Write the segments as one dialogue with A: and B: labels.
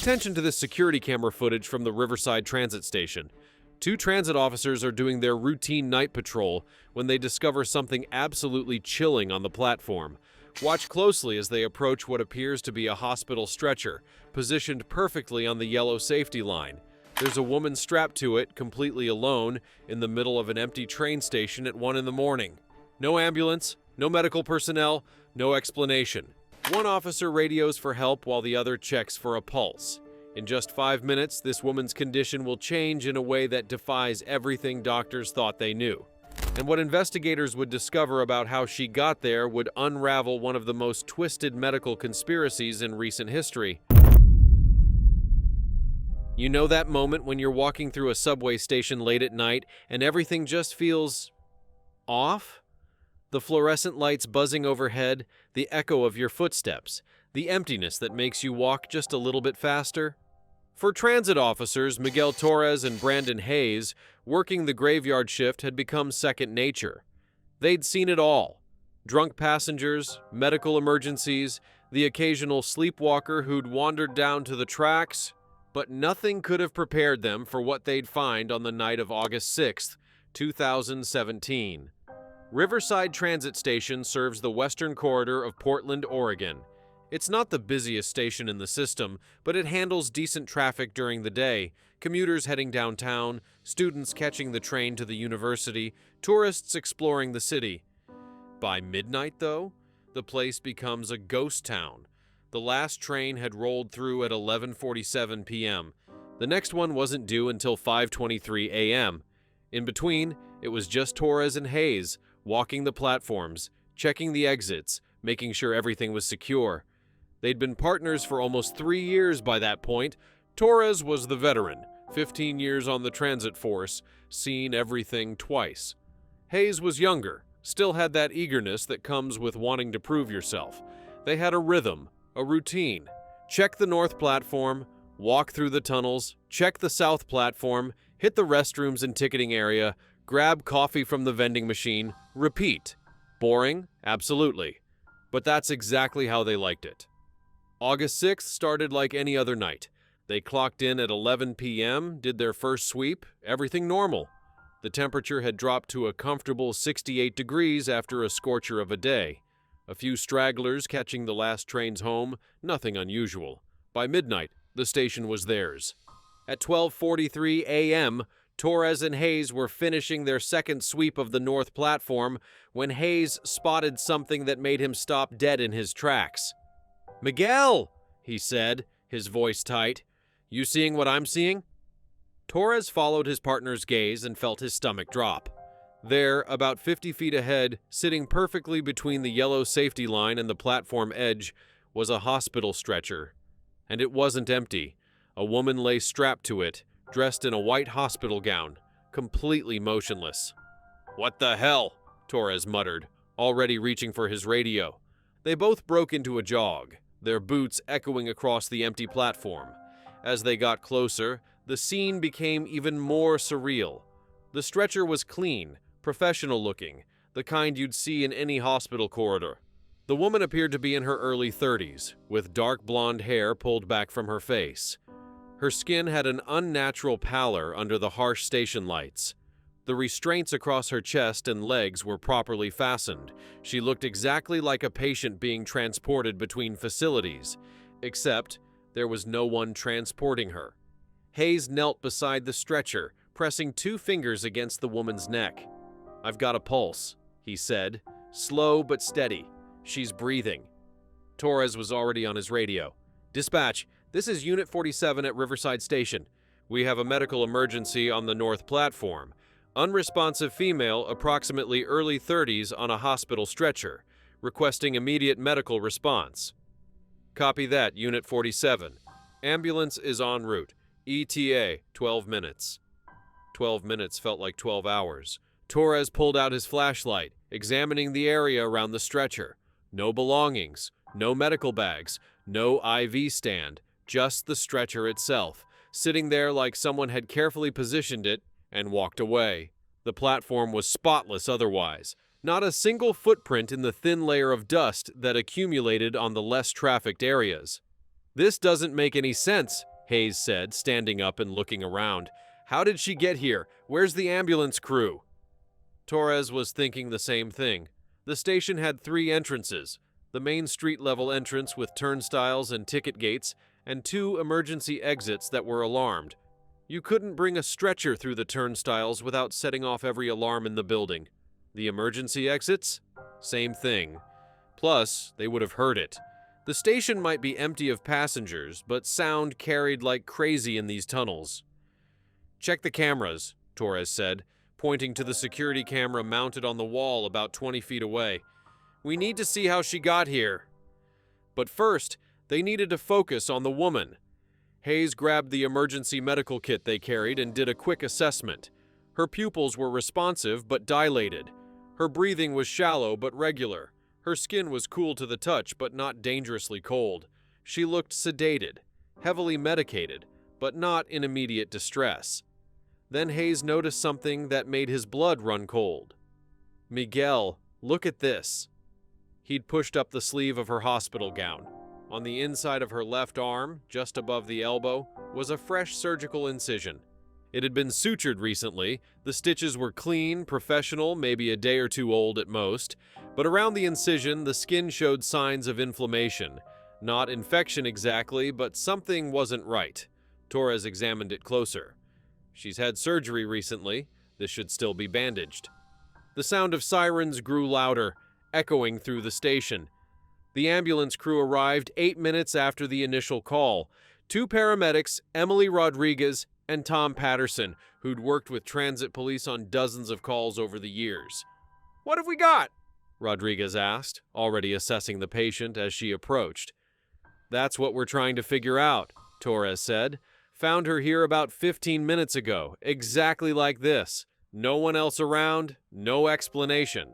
A: attention to this security camera footage from the Riverside Transit Station. Two transit officers are doing their routine night patrol when they discover something absolutely chilling on the platform. Watch closely as they approach what appears to be a hospital stretcher, positioned perfectly on the yellow safety line. There's a woman strapped to it, completely alone, in the middle of an empty train station at 1 in the morning. No ambulance, no medical personnel, no explanation. One officer radios for help while the other checks for a pulse. In just 5 minutes, this woman's condition will change in a way that defies everything doctors thought they knew. And what investigators would discover about how she got there would unravel one of the most twisted medical conspiracies in recent history. You know that moment when you're walking through a subway station late at night and everything just feels off? The fluorescent lights buzzing overhead, the echo of your footsteps, the emptiness that makes you walk just a little bit faster. For transit officers Miguel Torres and Brandon Hayes, working the graveyard shift had become second nature. They'd seen it all. Drunk passengers, medical emergencies, the occasional sleepwalker who'd wandered down to the tracks, but nothing could have prepared them for what they'd find on the night of August 6th, 2017. Riverside Transit Station serves the western corridor of Portland, Oregon. It's not the busiest station in the system, but it handles decent traffic during the day, commuters heading downtown, students catching the train to the university, tourists exploring the city. By midnight, though, the place becomes a ghost town. The last train had rolled through at 11:47 p.m. The next one wasn't due until 5:23 a.m. In between, it was just Torres and Hayes, walking the platforms, checking the exits, making sure everything was secure. They'd been partners for almost 3 years by that point. Torres was the veteran, 15 years on the transit force, seen everything twice. Hayes was younger, still had that eagerness that comes with wanting to prove yourself. They had a rhythm, a routine. Check the north platform, walk through the tunnels, check the south platform, hit the restrooms and ticketing area, grab coffee from the vending machine, repeat. Boring? Absolutely. But that's exactly how they liked it. August 6th started like any other night. They clocked in at 11 p.m., did their first sweep, everything normal. The temperature had dropped to a comfortable 68 degrees after a scorcher of a day. A few stragglers catching the last trains home, nothing unusual. By midnight, the station was theirs. At 12:43 a.m., Torres and Hayes were finishing their second sweep of the north platform when Hayes spotted something that made him stop dead in his tracks. "Miguel," he said, his voice tight. "You seeing what I'm seeing?" Torres followed his partner's gaze and felt his stomach drop. There, about 50 feet ahead, sitting perfectly between the yellow safety line and the platform edge, was a hospital stretcher. And it wasn't empty. A woman lay strapped to it, dressed in a white hospital gown, completely motionless. "What the hell?" Torres muttered, already reaching for his radio. They both broke into a jog, their boots echoing across the empty platform. As they got closer, the scene became even more surreal. The stretcher was clean, professional-looking, the kind you'd see in any hospital corridor. The woman appeared to be in her early 30s, with dark blonde hair pulled back from her face. Her skin had an unnatural pallor under the harsh station lights. The restraints across her chest and legs were properly fastened. She looked exactly like a patient being transported between facilities, except there was no one transporting her. Hayes knelt beside the stretcher, pressing 2 fingers against the woman's neck. "I've got a pulse," he said, slow but steady. "She's breathing." Torres was already on his radio. "Dispatch, this is Unit 47 at Riverside Station. We have a medical emergency on the north platform. Unresponsive female, approximately early 30s, on a hospital stretcher, requesting immediate medical response." "Copy that, Unit 47. Ambulance is en route. ETA, 12 minutes. 12 minutes felt like 12 hours. Torres pulled out his flashlight, examining the area around the stretcher. No belongings, no medical bags, no IV stand, just the stretcher itself, sitting there like someone had carefully positioned it and walked away. The platform was spotless otherwise. Not a single footprint in the thin layer of dust that accumulated on the less trafficked areas. "This doesn't make any sense," Hayes said, standing up and looking around. "How did she get here? Where's the ambulance crew?" Torres was thinking the same thing. The station had 3 entrances: the main street-level entrance with turnstiles and ticket gates, and 2 emergency exits that were alarmed. You couldn't bring a stretcher through the turnstiles without setting off every alarm in the building. The emergency exits? Same thing. Plus, they would have heard it. The station might be empty of passengers, but sound carried like crazy in these tunnels. "Check the cameras," Torres said, pointing to the security camera mounted on the wall about 20 feet away. "We need to see how she got here." But first, they needed to focus on the woman. Hayes grabbed the emergency medical kit they carried and did a quick assessment. Her pupils were responsive but dilated. Her breathing was shallow but regular. Her skin was cool to the touch but not dangerously cold. She looked sedated, heavily medicated, but not in immediate distress. Then Hayes noticed something that made his blood run cold. "Miguel, look at this." He'd pushed up the sleeve of her hospital gown. On the inside of her left arm, just above the elbow, was a fresh surgical incision. It had been sutured recently. The stitches were clean, professional, maybe a day or 2 old at most, but around the incision, the skin showed signs of inflammation. Not infection exactly, but something wasn't right. Torres examined it closer. "She's had surgery recently. This should still be bandaged." The sound of sirens grew louder, echoing through the station. The ambulance crew arrived 8 minutes after the initial call. 2 paramedics, Emily Rodriguez and Tom Patterson, who'd worked with transit police on dozens of calls over the years. "What have we got?" Rodriguez asked, already assessing the patient as she approached. "That's what we're trying to figure out," Torres said. "Found her here about 15 minutes ago, exactly like this. No one else around, no explanation."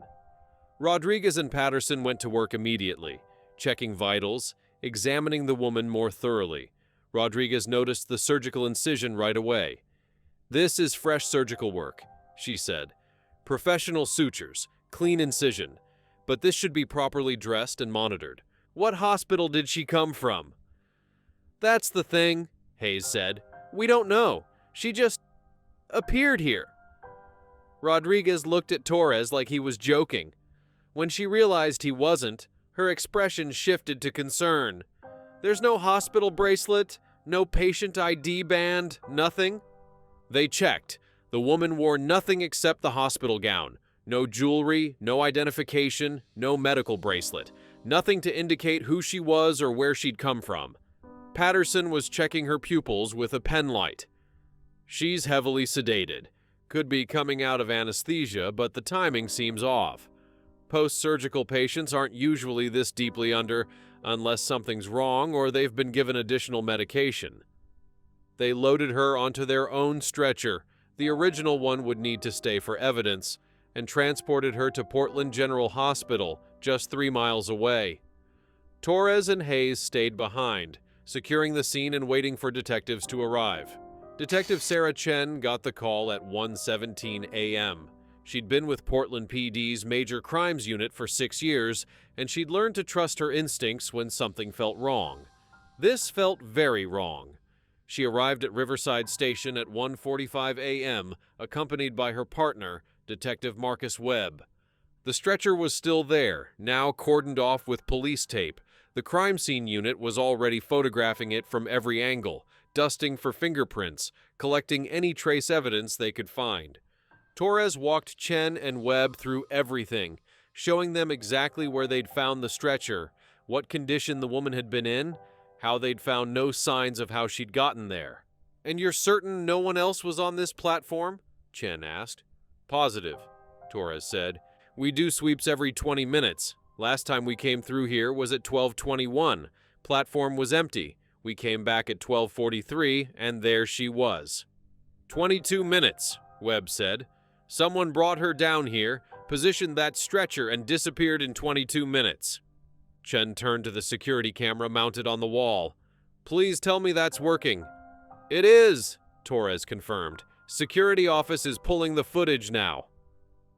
A: Rodriguez and Patterson went to work immediately, checking vitals, examining the woman more thoroughly. Rodriguez noticed the surgical incision right away. "This is fresh surgical work," she said. "Professional sutures, clean incision. But this should be properly dressed and monitored. What hospital did she come from?" "That's the thing," Hayes said. "We don't know. She just appeared here." Rodriguez looked at Torres like he was joking. When she realized he wasn't, her expression shifted to concern. "There's no hospital bracelet, no patient ID band, nothing?" They checked. The woman wore nothing except the hospital gown. No jewelry, no identification, no medical bracelet. Nothing to indicate who she was or where she'd come from. Patterson was checking her pupils with a pen light. "She's heavily sedated. Could be coming out of anesthesia, but the timing seems off. Post-surgical patients aren't usually this deeply under unless something's wrong or they've been given additional medication." They loaded her onto their own stretcher. The original one would need to stay for evidence, and transported her to Portland General Hospital, just 3 miles away. Torres and Hayes stayed behind, securing the scene and waiting for detectives to arrive. Detective Sarah Chen got the call at 1:17 a.m. She'd been with Portland PD's Major Crimes Unit for 6 years, and she'd learned to trust her instincts when something felt wrong. This felt very wrong. She arrived at Riverside Station at 1:45 a.m., accompanied by her partner, Detective Marcus Webb. The stretcher was still there, now cordoned off with police tape. The crime scene unit was already photographing it from every angle, dusting for fingerprints, collecting any trace evidence they could find. Torres walked Chen and Webb through everything, showing them exactly where they'd found the stretcher, what condition the woman had been in, how they'd found no signs of how she'd gotten there. "And you're certain no one else was on this platform?" Chen asked. "Positive," Torres said. "We do sweeps every 20 minutes. Last time we came through here was at 12:21. Platform was empty. We came back at 12:43, and there she was." 22 minutes, Webb said. "Someone brought her down here, positioned that stretcher, and disappeared in 22 minutes. Chen turned to the security camera mounted on the wall. "Please tell me that's working." "It is," Torres confirmed. "Security office is pulling the footage now."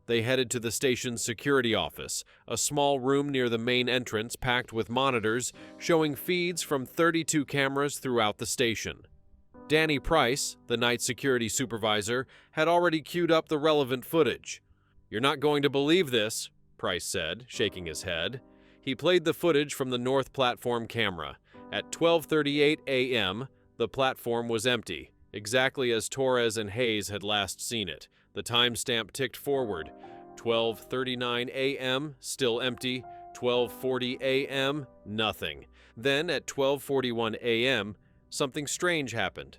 A: They headed to the station's security office, a small room near the main entrance packed with monitors showing feeds from 32 cameras throughout the station. Danny Price, the night security supervisor, had already queued up the relevant footage. "You're not going to believe this," Price said, shaking his head. He played the footage from the north platform camera. At 12:38 a.m., the platform was empty, exactly as Torres and Hayes had last seen it. The timestamp ticked forward. 12:39 a.m., still empty. 12:40 a.m., nothing. Then at 12:41 a.m., something strange happened.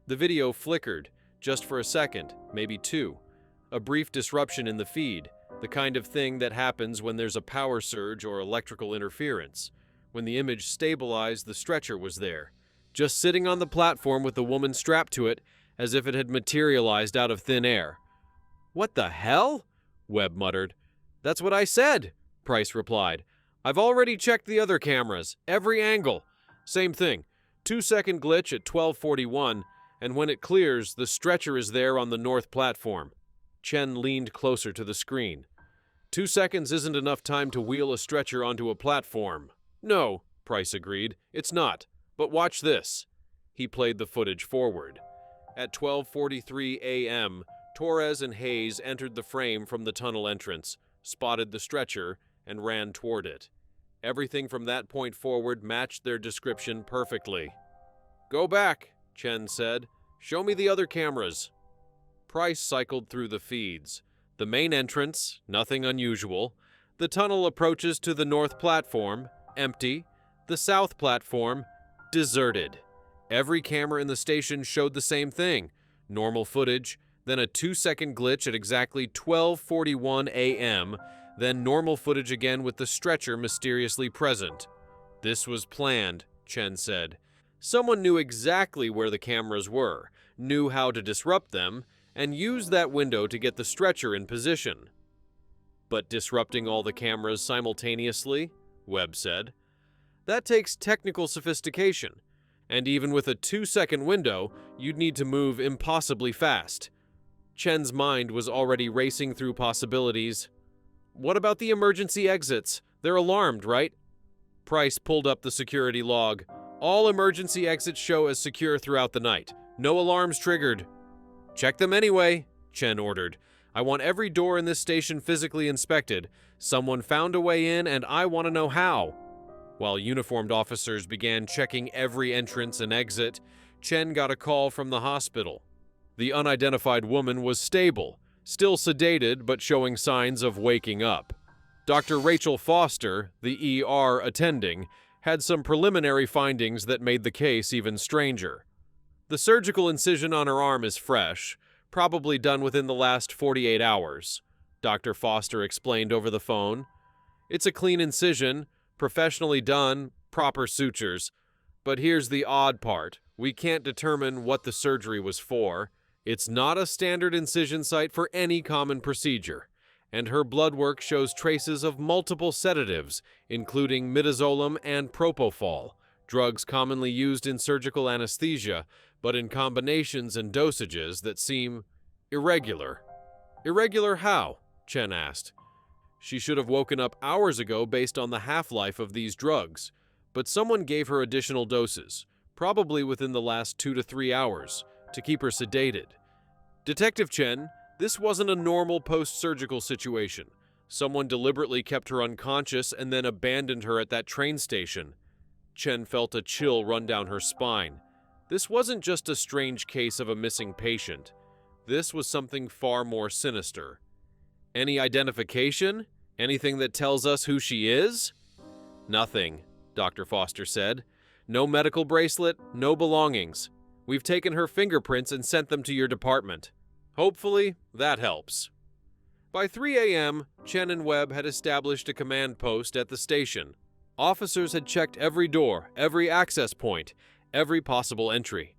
A: The video flickered, just for a second, maybe two. A brief disruption in the feed, the kind of thing that happens when there's a power surge or electrical interference. When the image stabilized, the stretcher was there, just sitting on the platform with the woman strapped to it, as if it had materialized out of thin air. "What the hell?" Webb muttered. "That's what I said," Price replied. "I've already checked the other cameras, every angle. Same thing, 2-second glitch at 12:41, and when it clears, the stretcher is there on the north platform." Chen leaned closer to the screen. 2 seconds isn't enough time to wheel a stretcher onto a platform." "No," Price agreed, "it's not. But watch this." He played the footage forward. At 12:43 a.m., Torres and Hayes entered the frame from the tunnel entrance, spotted the stretcher, and ran toward it. Everything from that point forward matched their description perfectly. "Go back," Chen said. "Show me the other cameras." Price cycled through the feeds. The main entrance, nothing unusual. The tunnel approaches to the north platform, empty. The south platform, deserted. Every camera in the station showed the same thing. Normal footage, then a 2-second glitch at exactly 12:41 a.m., then normal footage again with the stretcher mysteriously present. "This was planned," Chen said. "Someone knew exactly where the cameras were, knew how to disrupt them, and used that window to get the stretcher in position." "But disrupting all the cameras simultaneously?" Webb said. "That takes technical sophistication, and even with a 2-second window, you'd need to move impossibly fast." Chen's mind was already racing through possibilities. "What about the emergency exits? They're alarmed, right?" Price pulled up the security log. "All emergency exits show as secure throughout the night. No alarms triggered." "Check them anyway," Chen ordered. "I want every door in this station physically inspected. Someone found a way in, and I want to know how." While uniformed officers began checking every entrance and exit, Chen got a call from the hospital. The unidentified woman was stable, still sedated but showing signs of waking up. Dr. Rachel Foster, the ER attending, had some preliminary findings that made the case even stranger. The surgical incision on her arm is fresh, probably done within the last 48 hours, Dr. Foster explained over the phone. "It's a clean incision, professionally done, proper sutures. But here's the odd part. We can't determine what the surgery was for. It's not a standard incision site for any common procedure, and her blood work shows traces of multiple sedatives, including midazolam and propofol, drugs commonly used in surgical anesthesia, but in combinations and dosages that seem irregular." "Irregular how?" Chen asked. "She should have woken up hours ago based on the half-life of these drugs, but someone gave her additional doses, probably within the last 2 to 3 hours, to keep her sedated. Detective Chen, this wasn't a normal post-surgical situation. Someone deliberately kept her unconscious and then abandoned her at that train station." Chen felt a chill run down her spine. This wasn't just a strange case of a missing patient. This was something far more sinister. "Any identification? Anything that tells us who she is?" "Nothing," Dr. Foster said. "No medical bracelet, no belongings. We've taken her fingerprints and sent them to your department. Hopefully, that helps." By 3 a.m., Chen and Webb had established a command post at the station. Officers had checked every door, every access point, every possible entry.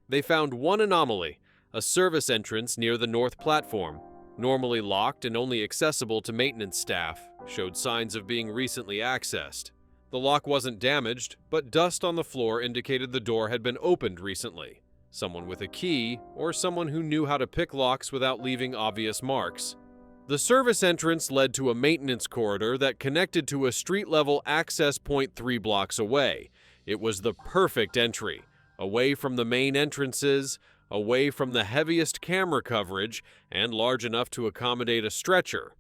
A: They found one anomaly, a service entrance near the north platform. Normally locked and only accessible to maintenance staff, showed signs of being recently accessed. The lock wasn't damaged, but dust on the floor indicated the door had been opened recently. Someone with a key, or someone who knew how to pick locks without leaving obvious marks. The service entrance led to a maintenance corridor that connected to a street-level access point 3 blocks away. It was the perfect entry. away from the main entrances, away from the heaviest camera coverage, and large enough to accommodate a stretcher.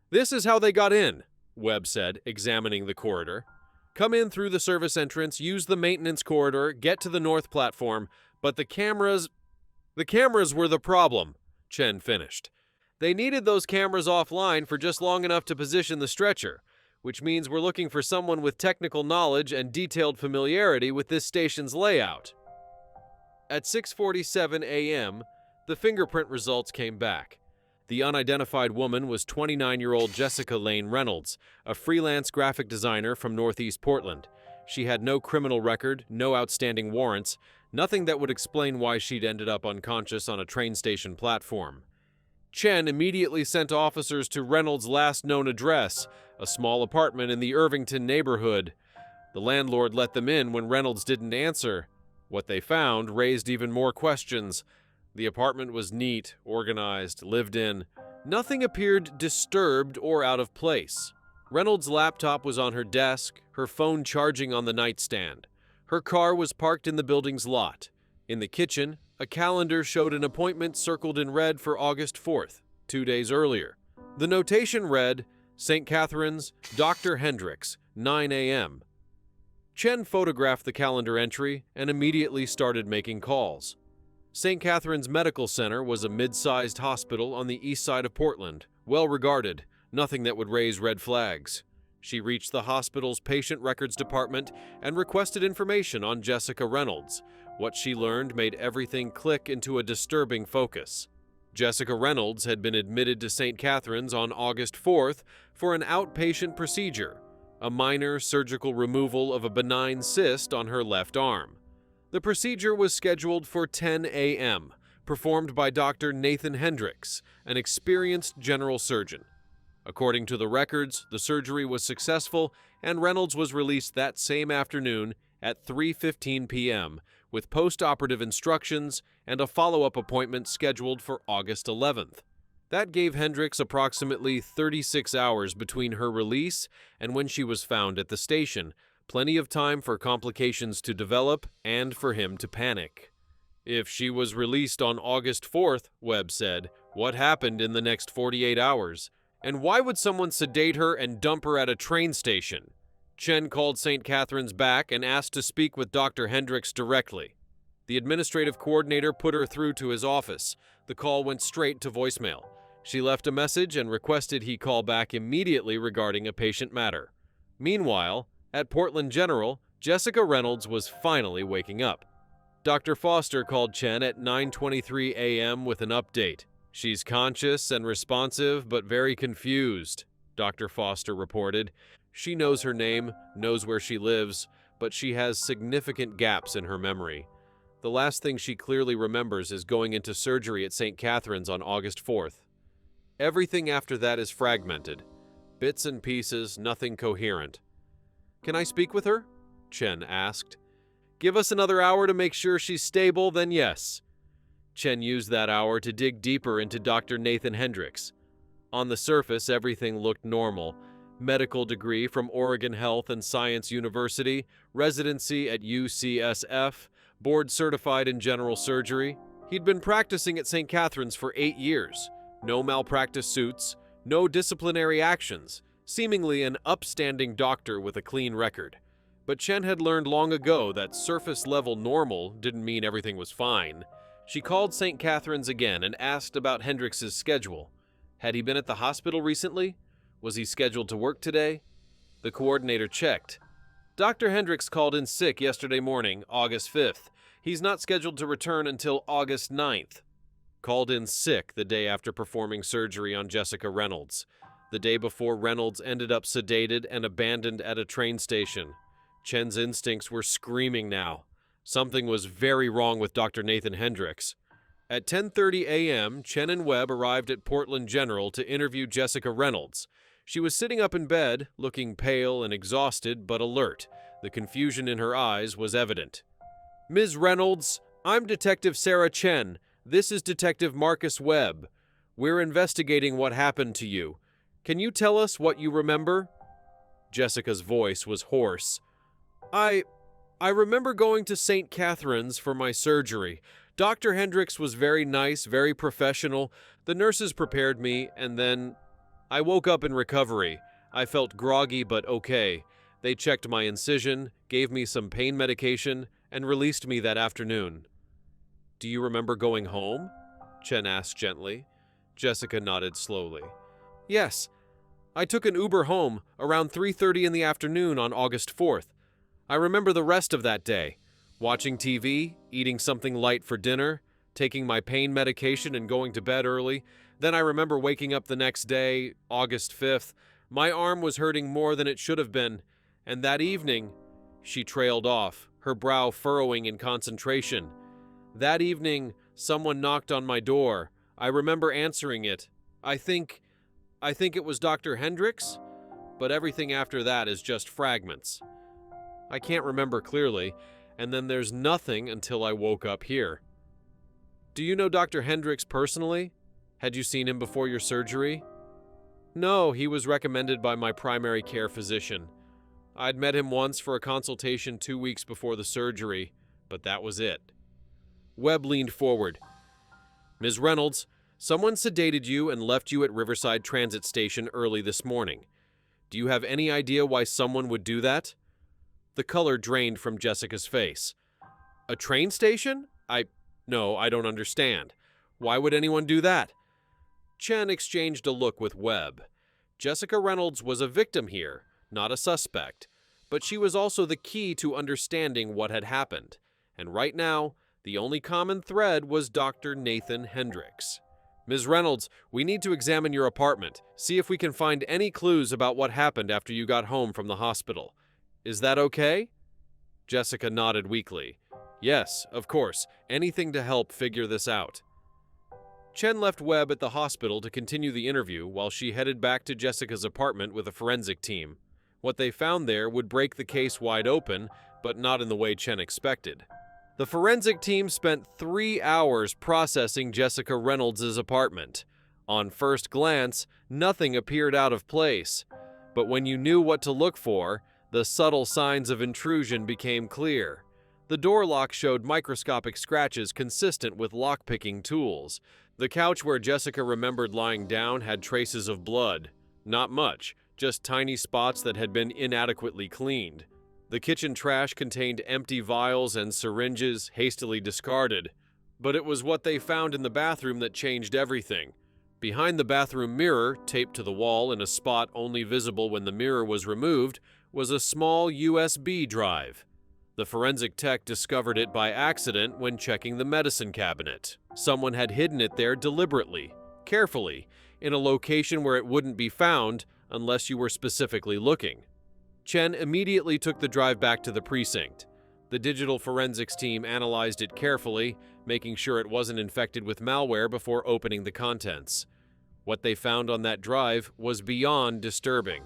A: "This is how they got in," Webb said, examining the corridor. "Come in through the service entrance, use the maintenance corridor, get to the north platform, but the cameras were the problem," Chen finished. "They needed those cameras offline for just long enough to position the stretcher, which means we're looking for someone with technical knowledge and detailed familiarity with this station's layout." At 6:47 a.m., the fingerprint results came back. The unidentified woman was 29-year-old Jessica Lane Reynolds, a freelance graphic designer from Northeast Portland. She had no criminal record, no outstanding warrants, nothing that would explain why she'd ended up unconscious on a train station platform. Chen immediately sent officers to Reynolds' last known address, a small apartment in the Irvington neighborhood. The landlord let them in when Reynolds didn't answer. What they found raised even more questions. The apartment was neat, organized, lived in. Nothing appeared disturbed or out of place. Reynolds' laptop was on her desk, her phone charging on the nightstand. Her car was parked in the building's lot. In the kitchen, a calendar showed an appointment circled in red for August 4th, 2 days earlier. The notation read, St. Catherine's, Dr. Hendris, 9 a.m. Chen photographed the calendar entry and immediately started making calls. St. Catherine's Medical Center was a mid-sized hospital on the east side of Portland, well regarded, nothing that would raise red flags. She reached the hospital's patient records department and requested information on Jessica Reynolds. What she learned made everything click into a disturbing focus. Jessica Reynolds had been admitted to St. Catherine's on August 4th for an outpatient procedure, a minor surgical removal of a benign cyst on her left arm. The procedure was scheduled for 10 a.m., performed by Dr. Nathan Hendris, an experienced general surgeon. According to the records, the surgery was successful and Reynolds was released that same afternoon at 3:15 p.m., with post-operative instructions and a follow-up appointment scheduled for August 11th. That gave Hendris approximately 36 hours between her release and when she was found at the station, plenty of time for complications to develop and for him to panic. If she was released on August 4th, Webb said, what happened in the next 48 hours? And why would someone sedate her and dump her at a train station? Chen called St. Catherine's back and asked to speak with Dr. Hendris directly. The administrative coordinator put her through to his office. The call went straight to voicemail. She left a message and requested he call back immediately regarding a patient matter. Meanwhile, at Portland General, Jessica Reynolds was finally waking up. Dr. Foster called Chen at 9:23 a.m. with an update. She's conscious and responsive, but very confused, Dr. Foster reported. She knows her name, knows where she lives, but she has significant gaps in her memory. The last thing she clearly remembers is going into surgery at St. Catherine's on August 4th. Everything after that is fragmented. Bits and pieces, nothing coherent. Can I speak with her? Chen asked. Give us another hour to make sure she's stable, then yes. Chen used that hour to dig deeper into Dr. Nathan Hendris. On the surface, everything looked normal. Medical degree from Oregon Health and Science University, residency at UCSF, board certified in general surgery. He'd been practicing at St. Catherine's for 8 years. No malpractice suits, no disciplinary actions, seemingly an upstanding doctor with a clean record. But Chen had learned long ago that surface-level normal didn't mean everything was fine. She called St. Catherine's again and asked about Hendrix's schedule. Had he been at the hospital recently? Was he scheduled to work today? The coordinator checked. Dr. Hendris called in sick yesterday morning, August 5th. He's not scheduled to return until August 9th. Called in sick the day after performing surgery on Jessica Reynolds. The day before Reynolds ended up sedated and abandoned at a train station. Chen's instincts were screaming now. Something was very wrong with Dr. Nathan Hendris. At 10:30 a.m., Chen and Webb arrived at Portland General to interview Jessica Reynolds. She was sitting up in bed, looking pale and exhausted but alert. The confusion in her eyes was evident. Ms. Reynolds, I'm Detective Sarah Chen. This is Detective Marcus Webb. We're investigating what happened to you. Can you tell us what you remember? Jessica's voice was hoarse. I I remember going to St. Catherine's for my surgery. Dr. Hendrix was very nice, very professional. The nurses prepared me, and then I woke up in recovery. I felt groggy but okay. They checked my incision, gave me some pain medication, and released me that afternoon. Do you remember going home? Chen asked gently. Jessica nodded slowly. Yes. I took an Uber home around 3:30 in the afternoon on August 4th. I remember the rest of that day. Watching TV, eating something light for dinner, taking my pain medication and going to bed early. Then I remember waking up the next day, August 5th. My arm was hurting more than it should have been. And that evening, she trailed off, her brow furrowing in concentration. That evening, someone knocked on my door. I remember answering it. I think it was Dr. Hendrix, but everything after that is just fragments. I can't remember clearly, and then there's nothing until I woke up here. Do you know Dr. Hendrix personally? Had you seen him before your surgery? No, he was recommended by my primary care physician. I'd met him once for a consultation 2 weeks before the surgery, but that was it. Webb leaned forward. Ms. Reynolds, someone sedated you and left you at Riverside Transit Station early this morning. Do you have any idea why someone would do that? The color drained from Jessica's face. A train station? No, I don't understand. Why would anyone do that? Chen exchanged a look with Webb. Jessica Reynolds was a victim here, not a suspect, but she was also the key to understanding what had happened. And right now, the only common thread was Dr. Nathan Hendrix. Ms. Reynolds, we need to examine your apartment, see if we can find any clues about what happened after you got home from the hospital. Is that okay? Jessica nodded weakly. Yes, of course, anything to help figure this out. Chen left Webb at the hospital to continue the interview while she headed back to Jessica's apartment with a forensic team. What they found there would break the case wide open, but not in the way Chen expected. The forensic team spent 3 hours processing Jessica Reynolds' apartment. On first glance, nothing appeared out of place. But when you knew what to look for, the subtle signs of intrusion became clear. The door lock showed microscopic scratches consistent with lock-picking tools. The couch where Jessica remembered lying down had traces of blood. Not much, just tiny spots that had been inadequately cleaned. The kitchen trash contained empty vials and syringes hastily discarded. But it was what they found in the bathroom that changed everything. Behind the bathroom mirror, taped to the wall in a spot only visible when the mirror was removed, was a small USB drive. The forensic tech discovered it by accident when checking the medicine cabinet. Someone had hidden it there deliberately, carefully, in a location where it wouldn't be found unless you were specifically looking. Chen immediately took the drive back to the precinct. The digital forensics team analyzed it carefully, making sure it wasn't infected with malware before opening the contents. What they found on that drive was beyond disturbing.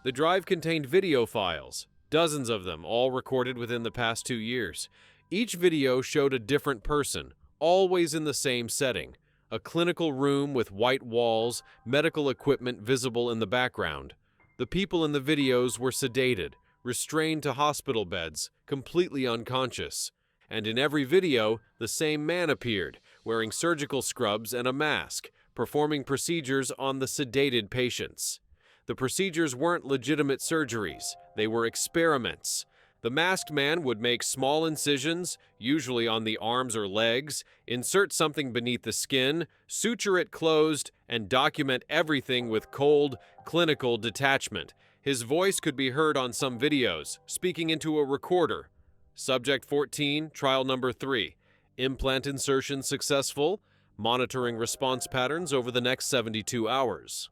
A: The drive contained video files, dozens of them, all recorded within the past 2 years. Each video showed a different person, always in the same setting. A clinical room with white walls, medical equipment visible in the background. The people in the videos were sedated, restrained to hospital beds, completely unconscious. And in every video, the same man appeared, wearing surgical scrubs and a mask, performing procedures on the sedated patients. The procedures weren't legitimate surgeries, they were experiments. The masked man would make small incisions, usually on the arms or legs, insert something beneath the skin, suture it closed, and document everything with cold, clinical detachment. His voice could be heard on some videos, speaking into a recorder. Subject 14, trial number 3. Implant insertion successful, monitoring response patterns over the next 72 hours.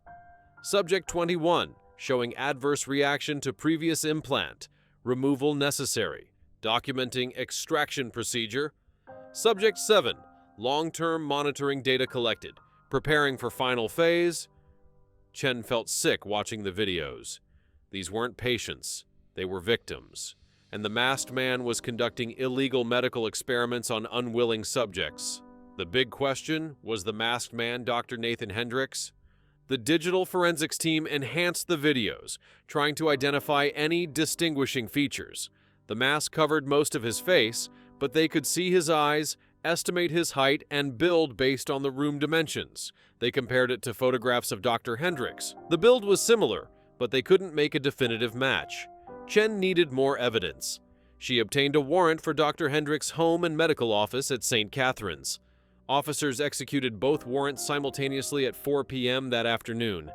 A: Subject 21, showing adverse reaction to previous implant. Removal necessary. Documenting extraction procedure. Subject 7, long-term monitoring data collected. Preparing for final phase. Chen felt sick watching the videos. These weren't patients, they were victims. And the masked man was conducting illegal medical experiments on unwilling subjects. The big question, was the masked man Dr. Nathan Hendrix? The digital forensics team enhanced the videos, trying to identify any distinguishing features. The mask covered most of his face, but they could see his eyes, estimate his height, and build based on the room dimensions. They compared it to photographs of Dr. Hendris. The build was similar, but they couldn't make a definitive match. Chen needed more evidence. She obtained a warrant for Dr. Hendricks' home and medical office at St. Catherine's. Officers executed both warrants simultaneously at 4 p.m. that afternoon.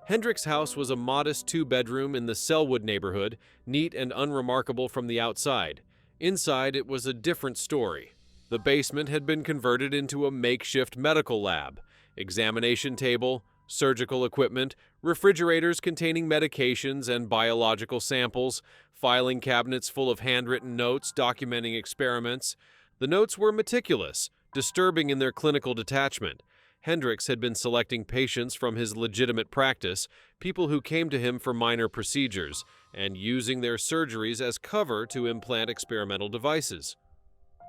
A: Hendricks' house was a modest two-bedroom in the Selwood neighborhood, neat and unremarkable from the outside. Inside, it was a different story. The basement had been converted into a makeshift medical lab. Examination table, surgical equipment, refrigerators containing medications and biological samples, filing cabinets full of handwritten notes documenting experiments. The notes were meticulous, disturbing in their clinical detachment. Hendricks had been selecting patients from his legitimate practice, people who came to him for minor procedures, and using their surgeries as cover to implant experimental devices.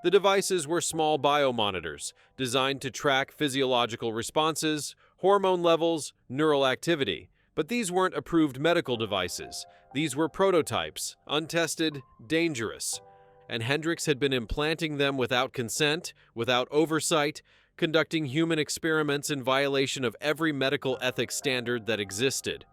A: The devices were small biomonitors, designed to track physiological responses, hormone levels, neural activity. But these weren't approved medical devices. These were prototypes, untested, dangerous. And Hendricks had been implanting them without consent, without oversight, conducting human experiments in violation of every medical ethics standard that existed.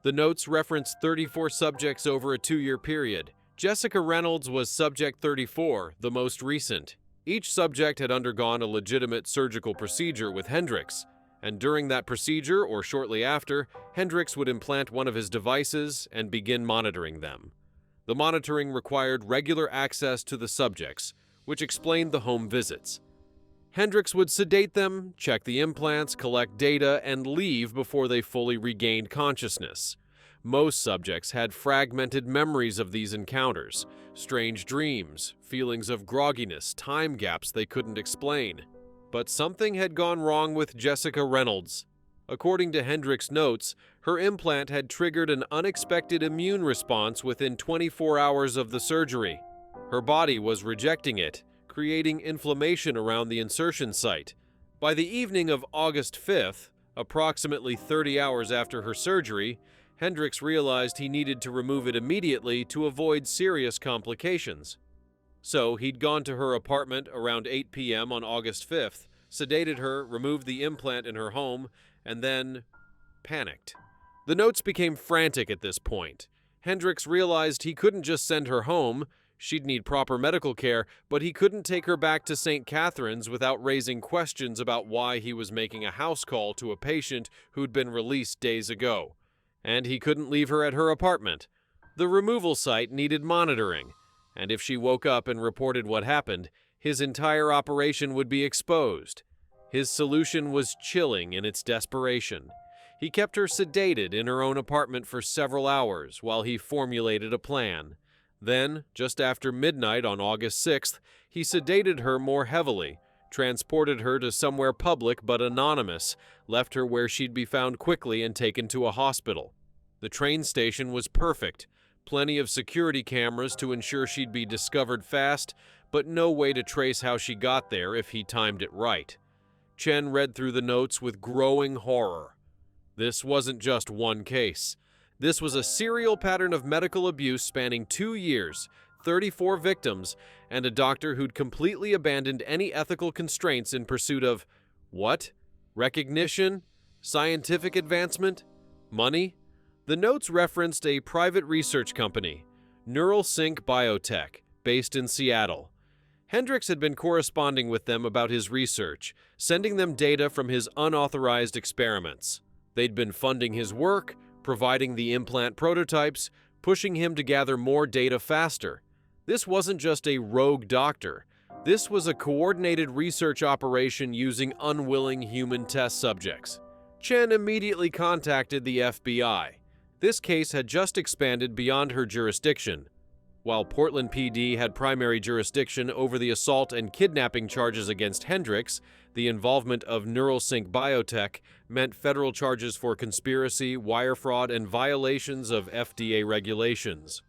A: The notes referenced 34 subjects over a 2-year period. Jessica Reynolds was subject 34, the most recent. Each subject had undergone a legitimate surgical procedure with Hendricks, and during that procedure, or shortly after, Hendricks would implant one of his devices and begin monitoring them. The monitoring required regular access to the subjects, which explained the home visits. Hendricks would sedate them, check the implants, collect data, and leave before they fully regained consciousness. Most subjects had fragmented memories of these encounters, strange dreams, feelings of grogginess, time gaps they couldn't explain. But something had gone wrong with Jessica Reynolds. According to Hendricks' notes, her implant had triggered an unexpected immune response within 24 hours of the surgery. Her body was rejecting it, creating inflammation around the insertion site. By the evening of August 5th, approximately 30 hours after her surgery, Hendricks realized he needed to remove it immediately to avoid serious complications. So he'd gone to her apartment around 8 p.m. on August 5th, sedated her, removed the implant in her home, and then panicked. The notes became frantic at this point. Hendricks realized he couldn't just send her home. She'd need proper medical care, but he couldn't take her back to St. Catherine's without raising questions about why he was making a house call to a patient who'd been released days ago. And he couldn't leave her at her apartment. The removal site needed monitoring, and if she woke up and reported what happened, his entire operation would be exposed. His solution was chilling in its desperation. He kept her sedated in her own apartment for several hours while he formulated a plan. Then, just after midnight on August 6th, he sedated her more heavily, transported her to somewhere public but anonymous, left her where she'd be found quickly and taken to a hospital. The train station was perfect, plenty of security cameras to ensure she'd be discovered fast, but no way to trace how she got there if he timed it right. Chen read through the notes with growing horror. This wasn't just one case. This was a serial pattern of medical abuse spanning 2 years, 34 victims, and a doctor who'd completely abandoned any ethical constraints in pursuit of what? Recognition? Scientific advancement? Money? The notes referenced a private research company, NeuralSync Biotech, based in Seattle. Hendricks had been corresponding with them about his research, sending them data from his unauthorized experiments. They'd been funding his work, providing the implant prototypes, pushing him to gather more data faster. This wasn't just a rogue doctor. This was a coordinated research operation using unwilling human test subjects. Chen immediately contacted the FBI. This case had just expanded beyond her jurisdiction. While Portland PD had primary jurisdiction over the assault and kidnapping charges against Hendricks, the involvement of NeuralSync Biotech meant federal charges for conspiracy, wire fraud, and violations of FDA regulations.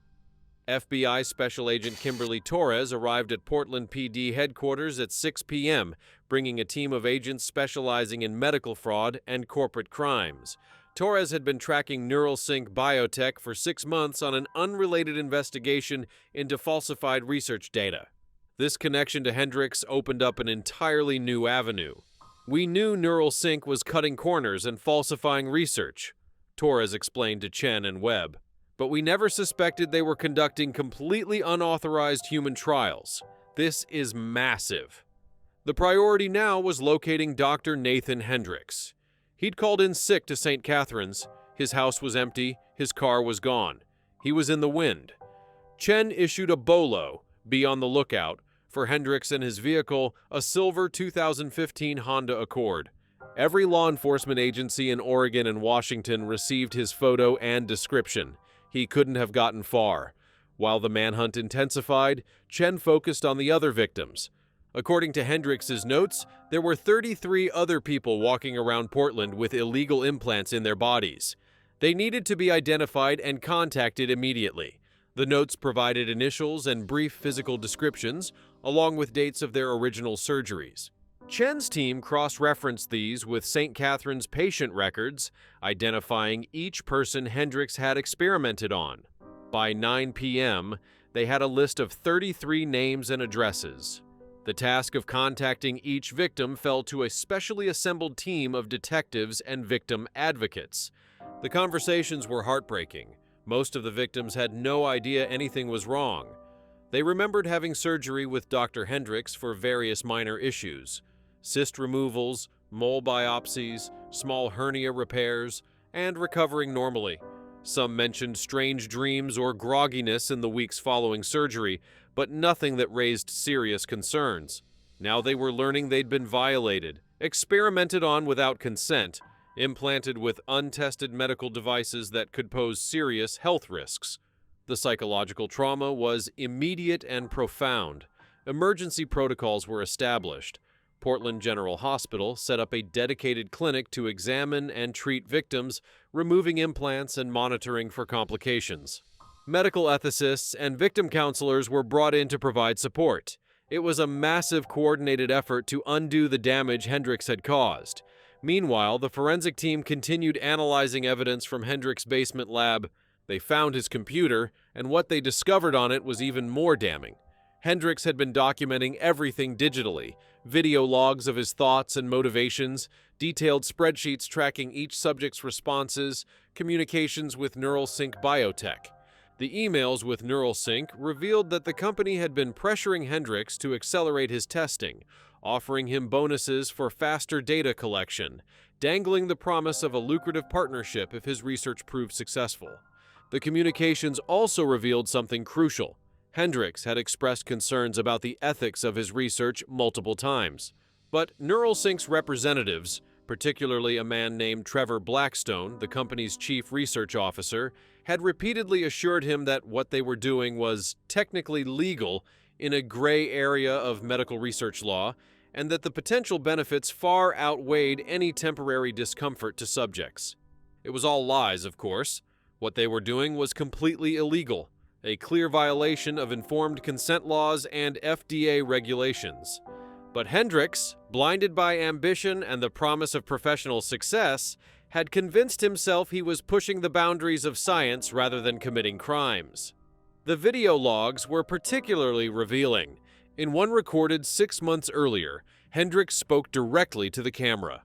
A: FBI Special Agent Kimberly Torres arrived at Portland PD headquarters at 6 p.m., bringing a team of agents specializing in medical fraud and corporate crimes. Torres had been tracking NeuralSync Biotech for 6 months on an unrelated investigation into falsified research data. This connection to Hendris opened up an entirely new avenue. We knew NeuralSync was cutting corners and falsifying research, Torres explained to Chen and Webb, but we never suspected they were conducting completely unauthorized human trials. This is massive. The priority now was locating Dr. Nathan Hendris. He'd called in sick to St. Catherine's. His house was empty, his car was gone. He was in the wind. Chen issued a bolo, be on the lookout, for Hendris and his vehicle, a silver 2015 Honda Accord. Every law enforcement agency in Oregon and Washington received his photo and description. He couldn't have gotten far. While the manhunt intensified, Chen focused on the other victims. According to Hendrix's notes, there were 33 other people walking around Portland with illegal implants in their bodies. They needed to be identified and contacted immediately. The notes provided initials and brief physical descriptions, along with dates of their original surgeries. Chen's team cross-referenced these with St. Catherine's patient records, identifying each person Hendris had experimented on. By 9 p.m., they had a list of 33 names and addresses. The task of contacting each victim fell to a specially assembled team of detectives and victim advocates. The conversations were heartbreaking. Most of the victims had no idea anything was wrong. They remembered having surgery with Dr. Hendris for various minor issues: cyst removals, mole biopsies, small hernia repairs, and recovering normally. Some mentioned strange dreams or grogginess in the weeks following surgery, but nothing that raised serious concerns. Now they were learning they'd been violated, experimented on without consent, implanted with untested medical devices that could pose serious health risks. The psychological trauma was immediate and profound. Emergency protocols were established. Portland General Hospital set up a dedicated clinic to examine and treat victims, removing implants and monitoring for complications. Medical ethicists and victim counselors were brought in to provide support. It was a massive coordinated effort to undo the damage Hendris had caused. Meanwhile, the forensic team continued analyzing evidence from Hendris' basement lab. They found his computer, and what they discovered on it was even more damning. Hendris had been documenting everything digitally: video logs of his thoughts and motivations, detailed spreadsheets tracking each subject's responses, communications with NeuralSync Biotech. The emails with NeuralSync revealed that the company had been pressuring Hendris to accelerate his testing, offering him bonuses for faster data collection, dangling the promise of a lucrative partnership if his research proved successful. The communications also revealed something crucial. Hendris had expressed concerns about the ethics of his research multiple times, but NeuralSync's representatives, particularly a man named Trevor Blackstone, the company's chief research officer, had repeatedly assured him that what they were doing was technically legal in a gray area of medical research law, and that the potential benefits far outweighed any temporary discomfort to subjects. It was all lies, of course. What they were doing was completely illegal, a clear violation of informed consent laws and FDA regulations. But Hendris, blinded by ambition and the promise of professional success, had convinced himself he was pushing the boundaries of science rather than committing crimes. The video logs were particularly revealing. In one recorded 6 months earlier, Hendris spoke directly to the camera.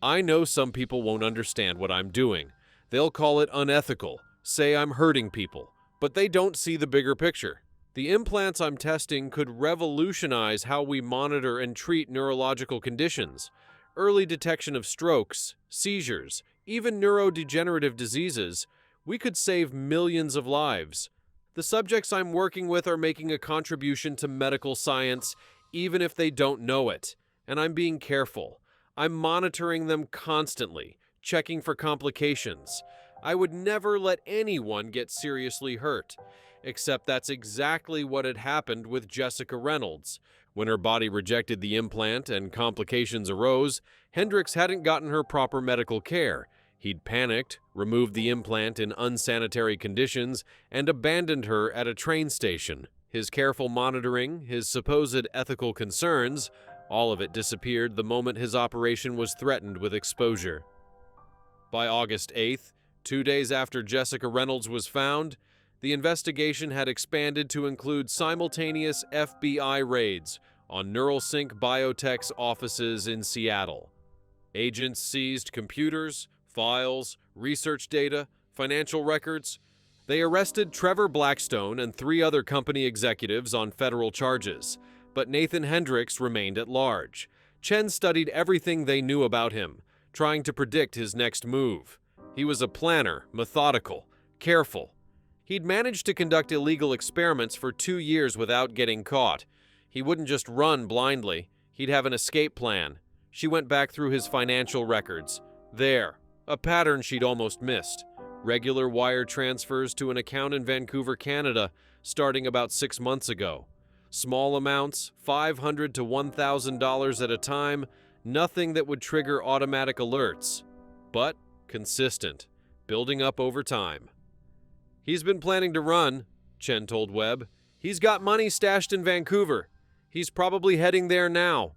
A: "I know some people won't understand what I'm doing. They'll call it unethical, say I'm hurting people, but they don't see the bigger picture. The implants I'm testing could revolutionize how we monitor and treat neurological conditions. Early detection of strokes, seizures, even neurodegenerative diseases. We could save millions of lives. The subjects I'm working with are making a contribution to medical science, even if they don't know it. And I'm being careful. I'm monitoring them constantly, checking for complications. I would never let anyone get seriously hurt. Except that's exactly what had happened with Jessica Reynolds. When her body rejected the implant and complications arose, Hendris hadn't gotten her proper medical care. He'd panicked, removed the implant in unsanitary conditions, and abandoned her at a train station. His careful monitoring, his supposed ethical concerns, all of it disappeared the moment his operation was threatened with exposure. By August 8th, 2 days after Jessica Reynolds was found, the investigation had expanded to include simultaneous FBI raids on NeuralSync Biotech's offices in Seattle. Agents seized computers, files, research data, financial records. They arrested Trevor Blackstone and 3 other company executives on federal charges, but Nathan Hendris remained at large. Chen studied everything they knew about him, trying to predict his next move. He was a planner, methodical, careful. He'd managed to conduct illegal experiments for 2 years without getting caught. He wouldn't just run blindly. He'd have an escape plan. She went back through his financial records. There, a pattern she'd almost missed. Regular wire transfers to an account in Vancouver, Canada, starting about 6 months ago. Small amounts, $500 to $1,000 at a time, nothing that would trigger automatic alerts. But consistent, building up over time. "He's been planning to run," Chen told Webb. "He's got money stashed in Vancouver. He's probably heading there now."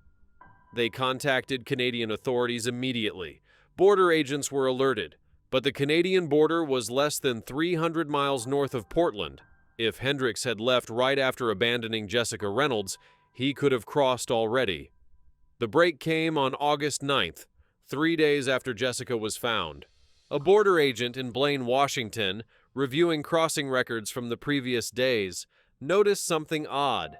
A: They contacted Canadian authorities immediately. Border agents were alerted, but the Canadian border was less than 300 miles north of Portland. If Hendris had left right after abandoning Jessica Reynolds, he could have crossed already. The break came on August 9th, 3 days after Jessica was found. A border agent in Blaine, Washington, reviewing crossing records from the previous days, noticed something odd.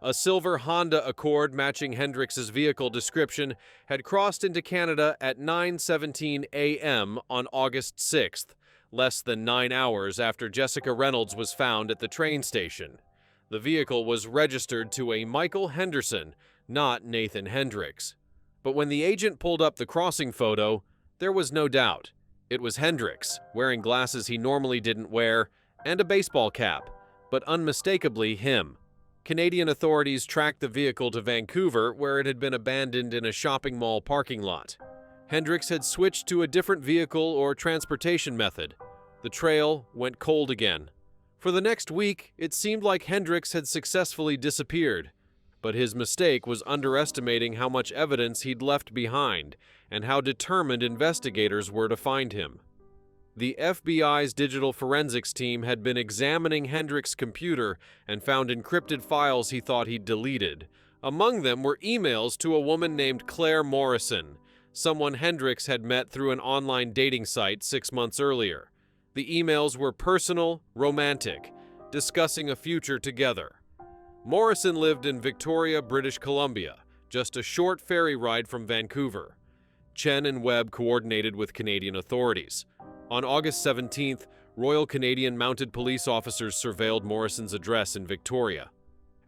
A: A silver Honda Accord matching Hendrix's vehicle description had crossed into Canada at 9:17 a.m. on August 6th, less than 9 hours after Jessica Reynolds was found at the train station. The vehicle was registered to a Michael Henderson, not Nathan Hendris. But when the agent pulled up the crossing photo, there was no doubt. It was Hendris, wearing glasses he normally didn't wear, and a baseball cap, but unmistakably him. Canadian authorities tracked the vehicle to Vancouver, where it had been abandoned in a shopping mall parking lot. Hendris had switched to a different vehicle or transportation method. The trail went cold again. For the next week, it seemed like Hendris had successfully disappeared. But his mistake was underestimating how much evidence he'd left behind and how determined investigators were to find him. The FBI's digital forensics team had been examining Hendris' computer and found encrypted files he thought he'd deleted. Among them were emails to a woman named Claire Morrison, someone Hendris had met through an online dating site 6 months earlier. The emails were personal, romantic, discussing a future together. Morrison lived in Victoria, British Columbia, just a short ferry ride from Vancouver. Chen and Webb coordinated with Canadian authorities. On August 17th, Royal Canadian Mounted Police officers surveilled Morrison's address in Victoria.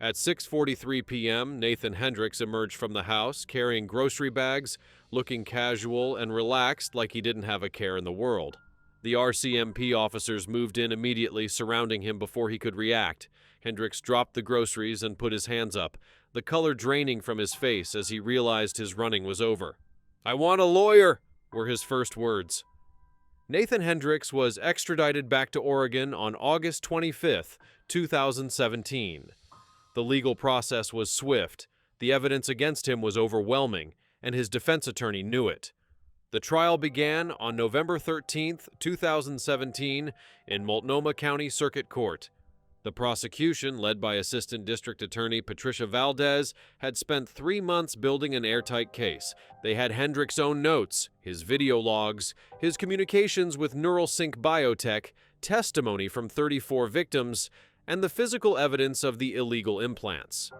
A: At 6:43 p.m., Nathan Hendris emerged from the house, carrying grocery bags, looking casual and relaxed like he didn't have a care in the world. The RCMP officers moved in immediately, surrounding him before he could react. Hendris dropped the groceries and put his hands up, the color draining from his face as he realized his running was over. "I want a lawyer," were his first words. Nathan Hendris was extradited back to Oregon on August 25, 2017. The legal process was swift, the evidence against him was overwhelming, and his defense attorney knew it. The trial began on November 13, 2017, in Multnomah County Circuit Court. The prosecution, led by Assistant District Attorney Patricia Valdez, had spent 3 months building an airtight case. They had Hendris' own notes, his video logs, his communications with NeuralSync Biotech, testimony from 34 victims, and the physical evidence of the illegal implants.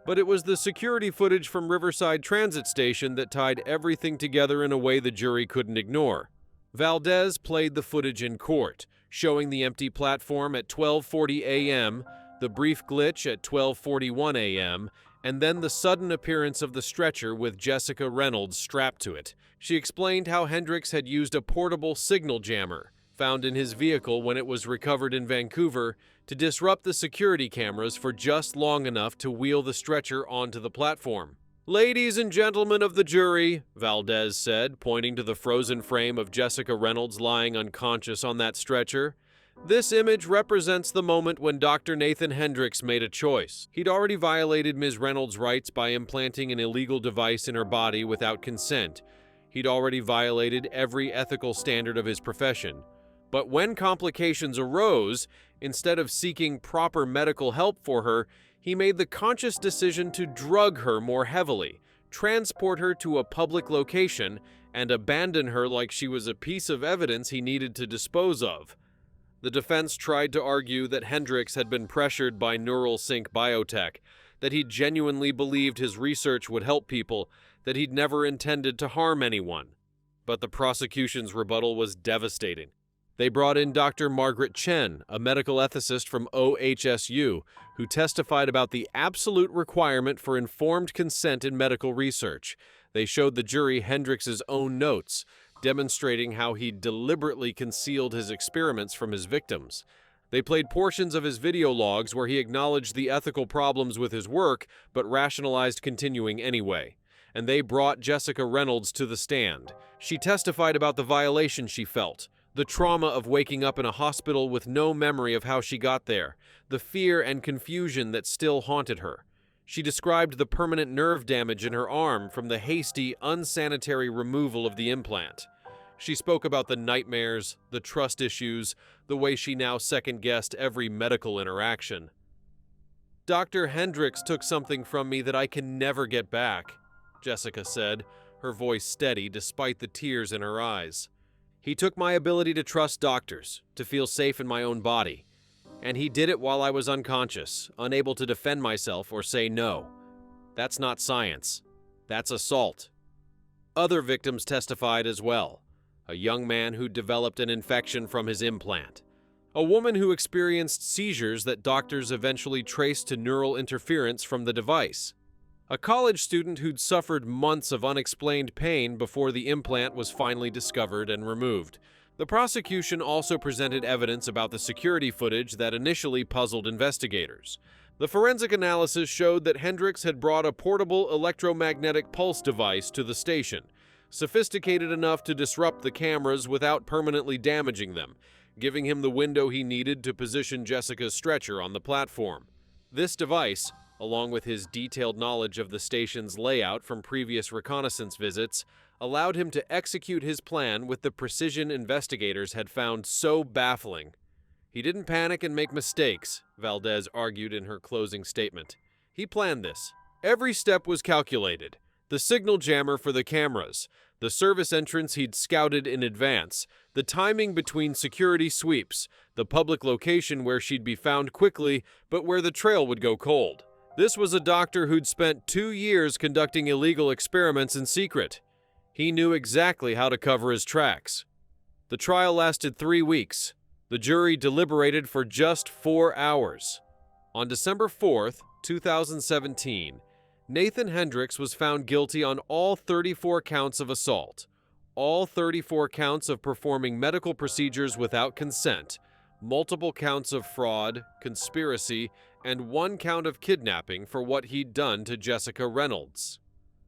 A: But it was the security footage from Riverside Transit Station that tied everything together in a way the jury couldn't ignore. Valdez played the footage in court, showing the empty platform at 12:40 a.m., the brief glitch at 12:41 a.m., and then the sudden appearance of the stretcher with Jessica Reynolds strapped to it. She explained how Hendris had used a portable signal jammer, found in his vehicle when it was recovered in Vancouver, to disrupt the security cameras for just long enough to wheel the stretcher onto the platform. "Ladies and gentlemen of the jury," Valdez said, pointing to the frozen frame of Jessica Reynolds lying unconscious on that stretcher, "this image represents the moment when Dr. Nathan Hendris made a choice. He'd already violated Ms. Reynolds' rights by implanting an illegal device in her body without consent. He'd already violated every ethical standard of his profession. But when complications arose, instead of seeking proper medical help for her, he made the conscious decision to drug her more heavily, transport her to a public location, and abandon her like she was a piece of evidence he needed to dispose of. The defense tried to argue that Hendris had been pressured by NeuralSync Biotech, that he genuinely believed his research would help people, that he'd never intended to harm anyone. But the prosecution's rebuttal was devastating. They brought in Dr. Margaret Chen, a medical ethicist from OHSU, who testified about the absolute requirement for informed consent in medical research. They showed the jury Hendrix's own notes, demonstrating how he deliberately concealed his experiments from his victims. They played portions of his video logs where he acknowledged the ethical problems with his work, but rationalized continuing anyway. And they brought Jessica Reynolds to the stand. She testified about the violation she felt, the trauma of waking up in a hospital with no memory of how she got there, the fear and confusion that still haunted her. She described the permanent nerve damage in her arm from the hasty, unsanitary removal of the implant. She spoke about the nightmares, the trust issues, the way she now second-guessed every medical interaction. "Dr. Hendris took something from me that I can never get back," Jessica said, her voice steady despite the tears in her eyes. "He took my ability to trust doctors, to feel safe in my own body. And he did it while I was unconscious, unable to defend myself or say no. That's not science. That's assault." Other victims testified as well. A young man who developed an infection from his implant. A woman who experienced seizures that doctors eventually traced to neural interference from the device. A college student who'd suffered months of unexplained pain before the implant was finally discovered and removed. The prosecution also presented evidence about the security footage that initially puzzled investigators. The forensic analysis showed that Hendris had brought a portable electromagnetic pulse device to the station, sophisticated enough to disrupt the cameras without permanently damaging them, giving him the window he needed to position Jessica's stretcher on the platform. This device, along with his detailed knowledge of the station's layout from previous reconnaissance visits, allowed him to execute his plan with the precision investigators had found so baffling. He didn't panic and make mistakes, Valdez argued in her closing statement. He planned this. Every step was calculated. The signal jammer for the cameras, the service entrance he'd scouted in advance, the timing between security sweeps, the public location where she'd be found quickly, but where the trail would go cold. This was a doctor who'd spent 2 years conducting illegal experiments in secret. He knew exactly how to cover his tracks. The trial lasted 3 weeks. The jury deliberated for just 4 hours. On December 4th, 2017, Nathan Hendris was found guilty on all 34 counts of assault, all 34 counts of performing medical procedures without consent, multiple counts of fraud, conspiracy, and 1 count of kidnapping for what he'd done to Jessica Reynolds.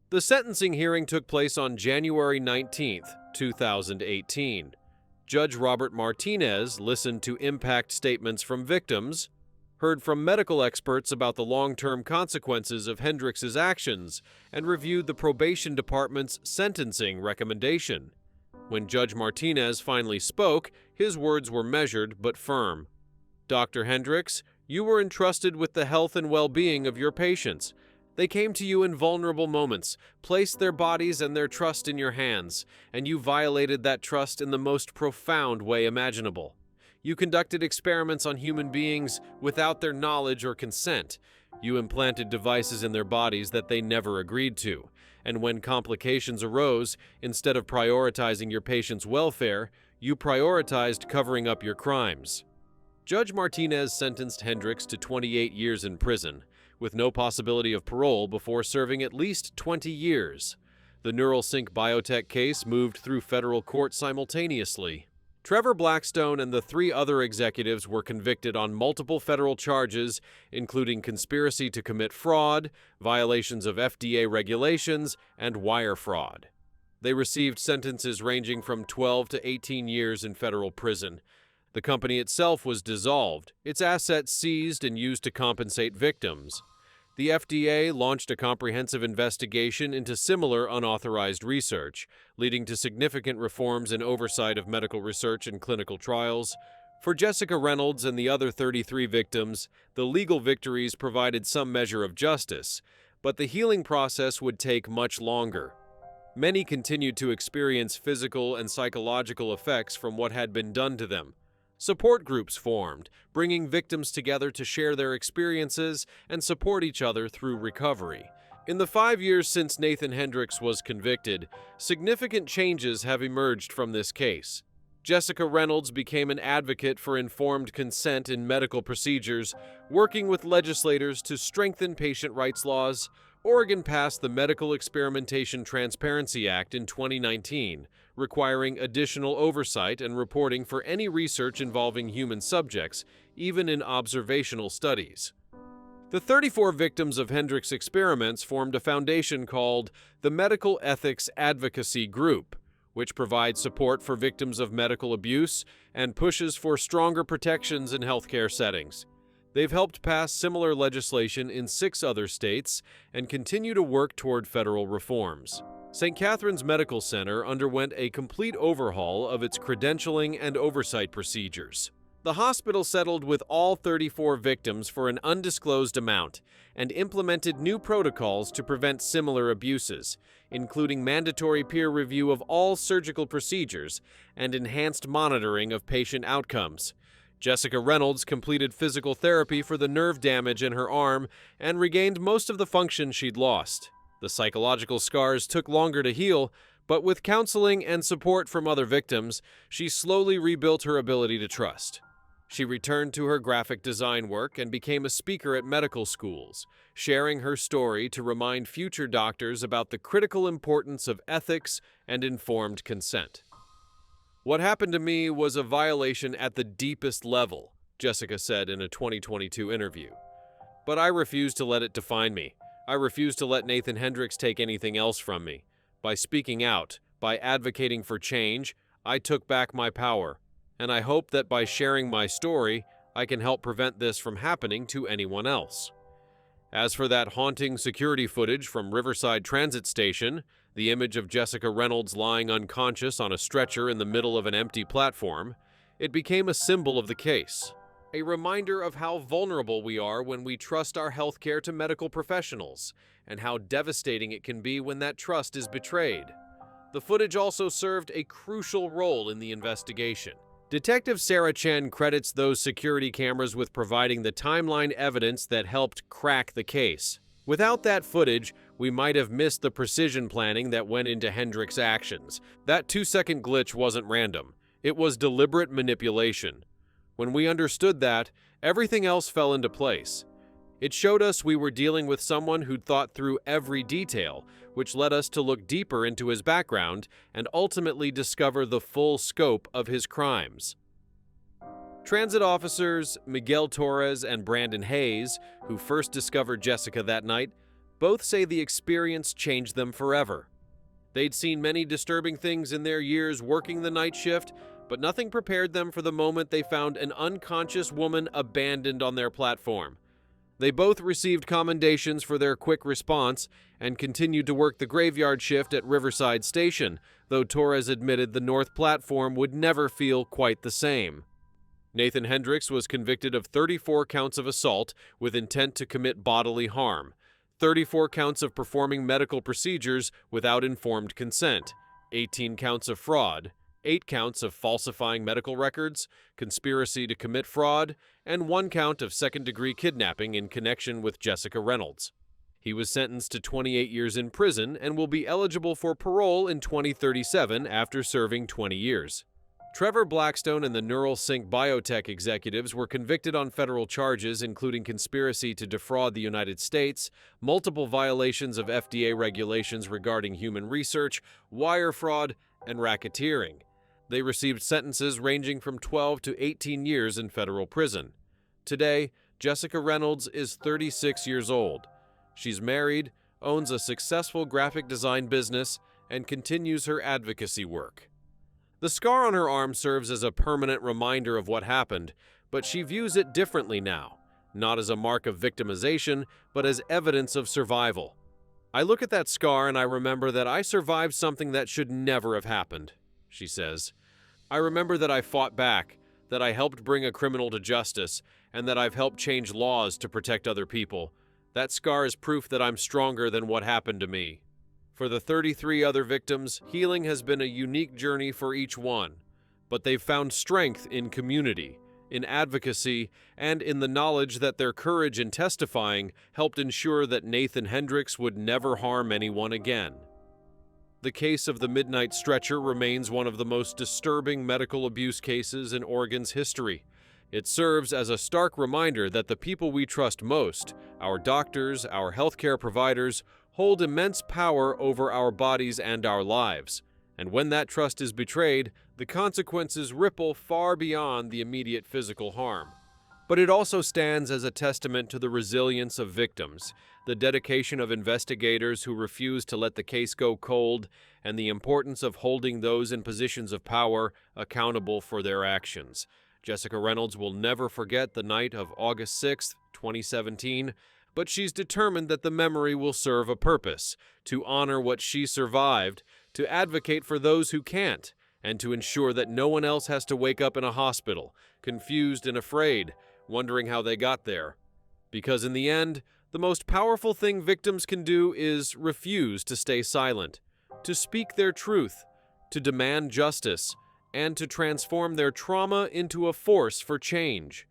A: The sentencing hearing took place on January 19th, 2018. Judge Robert Martinez listened to impact statements from victims, heard from medical experts about the long-term consequences of Hendrix's actions, and reviewed the probation department's sentencing recommendation. When Judge Martinez finally spoke, his words were measured but firm. "Dr. Hendris, you were entrusted with the health and well-being of your patients. They came to you in vulnerable moments, placed their bodies and their trust in your hands, and you violated that trust in the most profound way imaginable. You conducted experiments on human beings without their knowledge or consent. You implanted devices in their bodies that they never agreed to. And when complications arose, instead of prioritizing your patient's welfare, you prioritized covering up your crimes." Judge Martinez sentenced Hendris to 28 years in prison, with no possibility of parole before serving at least 20 years. The NeuralSync Biotech case moved through federal court simultaneously. Trevor Blackstone and the 3 other executives were convicted on multiple federal charges, including conspiracy to commit fraud, violations of FDA regulations, and wire fraud. They received sentences ranging from 12 to 18 years in federal prison. The company itself was dissolved, its assets seized and used to compensate victims. The FDA launched a comprehensive investigation into similar unauthorized research, leading to significant reforms in oversight of medical research and clinical trials. For Jessica Reynolds and the other 33 victims, the legal victories provided some measure of justice, but the healing process would take much longer. Many continued to experience physical and psychological effects from what had been done to them. Support groups formed, bringing victims together to share their experiences and support each other through recovery. In the 5 years since Nathan Hendris was convicted, significant changes have emerged from this case. Jessica Reynolds became an advocate for informed consent in medical procedures, working with legislators to strengthen patient rights laws. Oregon passed the Medical Experimentation Transparency Act in 2019, requiring additional oversight and reporting for any research involving human subjects, even in observational studies. The 34 victims of Hendris experiments formed a foundation called the Medical Ethics Advocacy Group, which provides support for victims of medical abuse and pushes for stronger protections in healthcare settings. They've helped pass similar legislation in 6 other states and continue to work toward federal reforms. St. Catherine's Medical Center underwent a complete overhaul of its credentialing and oversight procedures. The hospital settled with all 34 victims for an undisclosed amount and implemented new protocols to prevent similar abuses, including mandatory peer review of all surgical procedures and enhanced monitoring of patient outcomes. Jessica Reynolds completed physical therapy for the nerve damage in her arm and regained most of the function she'd lost. The psychological scars took longer to heal, but with counseling and support from other victims, she slowly rebuilt her ability to trust. She returned to her graphic design work and became a speaker at medical schools, sharing her story to remind future doctors about the critical importance of ethics and informed consent. "What happened to me was a violation at the deepest level," Jessica said in a 2022 interview. "But I refuse to let it define me. I refuse to let Nathan Hendris take anything else from me. By speaking out, by advocating for change, I took back my power. And I hope that by sharing my story, I can help prevent this from happening to anyone else." As for that haunting security footage from Riverside Transit Station, the image of Jessica Reynolds lying unconscious on a stretcher in the middle of an empty platform, it became a symbol of the case. A reminder of how vulnerable we are when we trust our healthcare to medical professionals, and how devastating it can be when that trust is betrayed. The footage also served a crucial role in the investigation. Detective Sarah Chen credits those security cameras with providing the timeline evidence that helped crack the case. Without that footage, we might have missed the precision planning that went into Hendris' actions. That 2-second glitch wasn't random. It was deliberate manipulation. When we understood that, everything else fell into place. It showed us we were dealing with someone who'd thought through every detail, which led us to look deeper into his background and ultimately discover the full scope of his crimes. Transit officers Miguel Torres and Brandon Hayes, who first discovered Jessica that night, both say the experience changed them forever. They'd seen many disturbing things in their years working the night shift, but nothing prepared them for the moment they found an unconscious woman abandoned on their platform. They both received commendations for their quick response and continued to work the graveyard shift at Riverside Station, though Torres admitted the North platform would never feel quite the same. Nathan Hendris was convicted of 34 counts of assault with intent to commit bodily harm, 34 counts of performing medical procedures without informed consent, 18 counts of fraud, 8 counts of falsifying medical records, conspiracy to commit fraud, and 1 count of second-degree kidnapping in connection with Jessica Reynolds. He was sentenced to 28 years in prison and will be eligible for parole in 2037 after serving 20 years. Trevor Blackstone and the NeuralSync Biotech executives were convicted on federal charges including conspiracy to defraud the United States, multiple violations of FDA regulations regarding human research, wire fraud, and racketeering. They received sentences ranging from 12 to 18 years in federal prison. Today, Jessica Reynolds is 36 years old. She's married, owns a successful graphic design business, and continues her advocacy work. The scar on her arm serves as a permanent reminder of what happened, but she views it differently now. not as a mark of victimization, but as evidence of survival. I look at that scar and I remember that I survived something that should never have happened, she says. I remember that I fought back, that I helped bring a criminal to justice, and that I've helped change laws to protect other people. That scar is proof that I'm stronger than what happened to me. For the 33 other victims, healing has been a unique journey for each one, but they've found strength in community, in advocacy, and in the knowledge that their courage in testifying helped ensure that Nathan Hendris would never harm anyone again. The case of the Midnight Stretcher remains one of the most disturbing medical abuse cases in Oregon's history. It serves as a stark reminder that the people we trust most, our doctors, our healthcare providers, hold immense power over our bodies and our lives. And when that trust is betrayed, the consequences ripple far beyond the immediate physical harm. But it also stands as a testament to the resilience of victims, the dedication of investigators who refuse to let the case go cold, and the importance of holding those in positions of power accountable for their actions. Jessica Reynolds will never forget the night of August 6, 2017, but she's determined that the memory will serve a purpose, to honor what she survived, to advocate for those who can't, and to ensure that no one else has to wake up in a hospital, confused and afraid, wondering how they got there. Because in the end, the most powerful thing victims can do is refuse to stay silent, to speak their truth, to demand justice, and to transform their trauma into a force for change.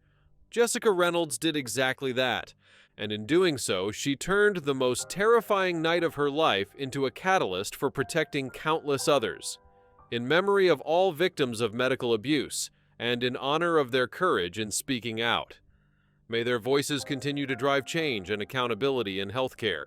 A: Jessica Reynolds did exactly that, and in doing so, she turned the most terrifying night of her life into a catalyst for protecting countless others. In memory of all victims of medical abuse, and in honor of their courage in speaking out. May their voices continue to drive change and accountability in healthcare.